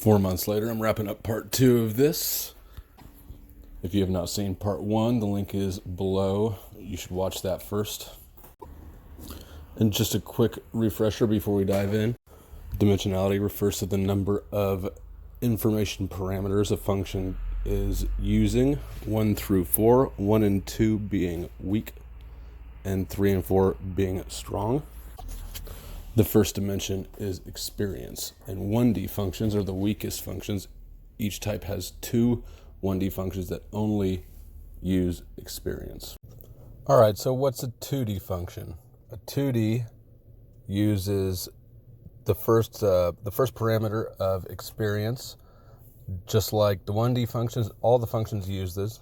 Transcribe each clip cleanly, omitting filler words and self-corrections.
4 months later, I'm wrapping up part 2 of this. If you have not seen part 1, the link is below. You should watch that first. And just a quick refresher before we dive in. Dimensionality refers to the number of information parameters a function is using, 1 through 4, 1 and 2 being weak, and 3 and 4 being strong. The first dimension is experience, and 1D functions are the weakest functions. Each type has 2 1D functions that only use experience. All right, so what's a 2D function? A 2D uses the first parameter of experience, just like the 1D functions. All the functions use this.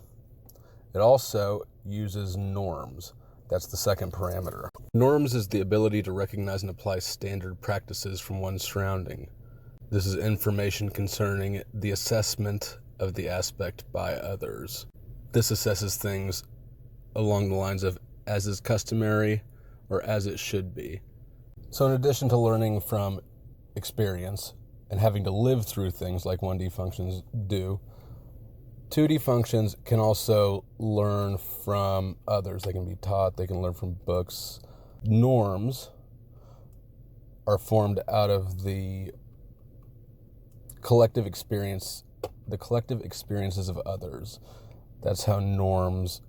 It also uses norms. That's the second parameter. Norms is the ability to recognize and apply standard practices from one's surrounding. This is information concerning the assessment of the aspect by others. This assesses things along the lines of as is customary or as it should be. So in addition to learning from experience and having to live through things like 1D functions do, 2D functions can also learn from others. They can be taught, they can learn from books. Norms are formed out of the collective experiences of others. That's how norms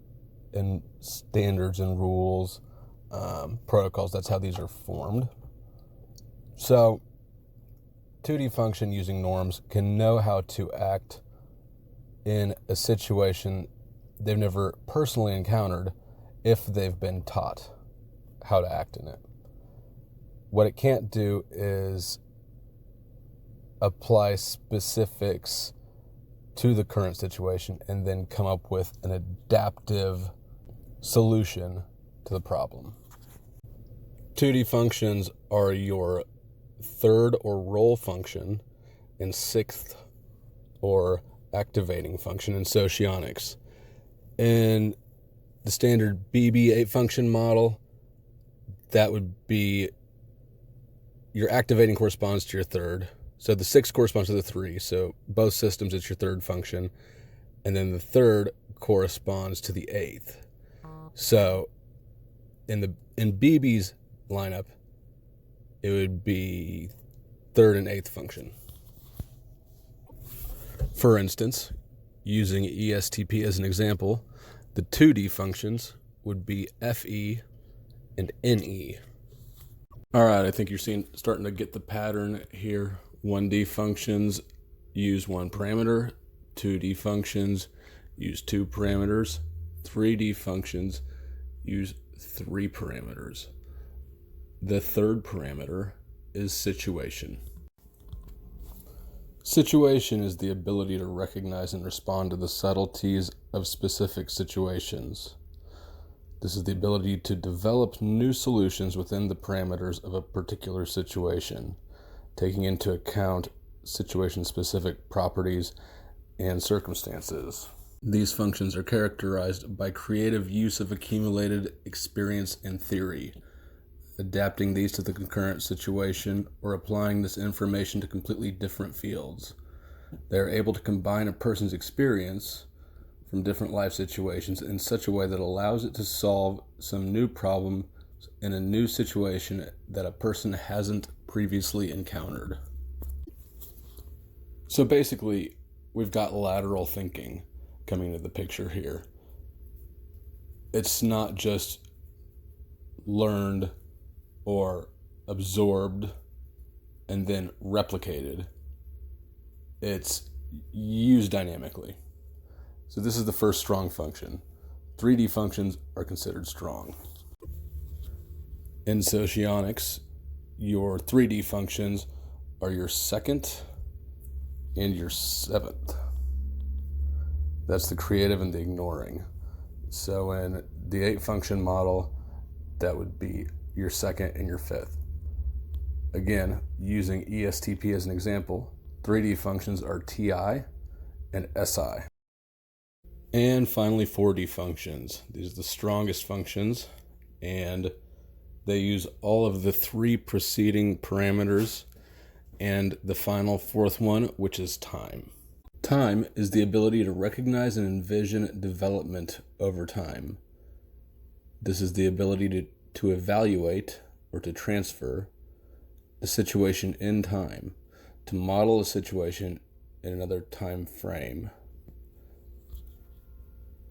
and standards and rules, protocols, that's how these are formed. So 2D function using norms can know how to act in a situation they've never personally encountered if they've been taught how to act in it. What it can't do is apply specifics to the current situation and then come up with an adaptive solution to the problem. 2D functions are your third or role function and sixth or activating function in Socionics. In the standard BB8 function model, that would be your activating corresponds to your third. So the 6 corresponds to the 3. So both systems, it's your third function. And then the third corresponds to the 8th. So in BB's lineup, it would be third and 8th function. For instance, using ESTP as an example, the 2D functions would be FE and NE. All right, I think you're starting to get the pattern here. 1D functions use 1 parameter, 2D functions use 2 parameters, 3D functions use 3 parameters. The third parameter is situation. Situation is the ability to recognize and respond to the subtleties of specific situations. This is the ability to develop new solutions within the parameters of a particular situation, taking into account situation-specific properties and circumstances. These functions are characterized by creative use of accumulated experience and theory, adapting these to the concurrent situation or applying this information to completely different fields. They are able to combine a person's experience from different life situations in such a way that allows it to solve some new problem in a new situation that a person hasn't previously encountered. So basically, we've got lateral thinking coming into the picture here. It's not just learned or absorbed and then replicated. It's used dynamically. So this is the first strong function. 3D functions are considered strong. In Socionics, your 3D functions are your second and your 7th. That's the creative and the ignoring. So in the 8 function model, that would be your 2nd and your 5th. Again, using ESTP as an example, 3D functions are TI and SI. And finally, 4D functions. These are the strongest functions, and they use all of the 3 preceding parameters and the final fourth one, which is time. Time is the ability to recognize and envision development over time. This is the ability to evaluate or to transfer a situation in time, to model a situation in another time frame.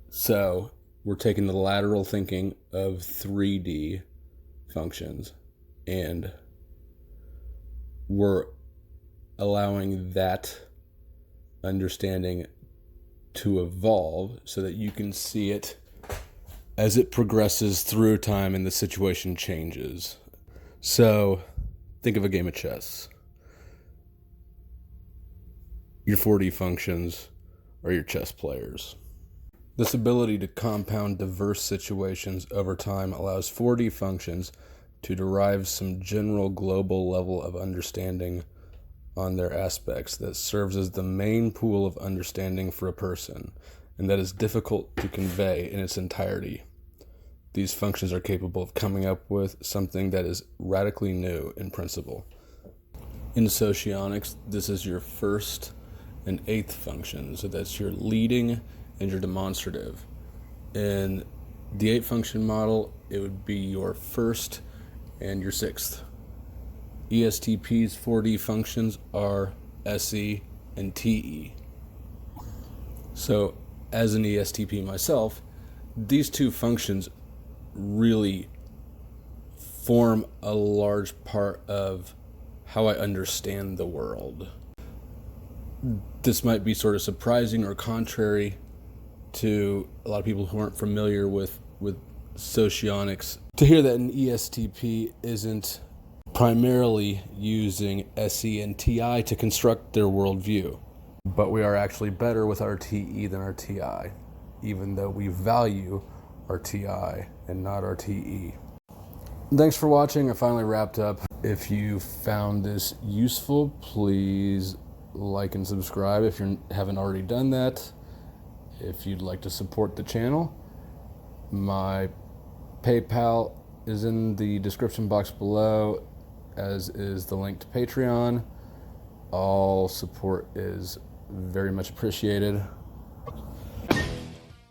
So we're taking the lateral thinking of 3D functions and we're allowing that understanding to evolve so that you can see it as it progresses through time and the situation changes. So think of a game of chess. Your 4D functions are your chess players. This ability to compound diverse situations over time allows 4D functions to derive some general global level of understanding on their aspects that serves as the main pool of understanding for a person, and that is difficult to convey in its entirety. These functions are capable of coming up with something that is radically new in principle. In Socionics, this is your first and eighth function, so that's your leading and your demonstrative. In the 8-function model, it would be your first and your sixth. ESTP's 4D functions are SE and TE. So, as an ESTP myself, these two functions really form a large part of how I understand the world. This might be sort of surprising or contrary to a lot of people who aren't familiar with Socionics to hear that an ESTP isn't primarily using SE and TI to construct their worldview. But we are actually better with our TE than our TI, even though we value our TI and not our TE. Thanks for watching. I finally wrapped up. If you found this useful, please like and subscribe if you haven't already done that. If you'd like to support the channel, my PayPal is in the description box below, as is the link to Patreon. All support is very much appreciated.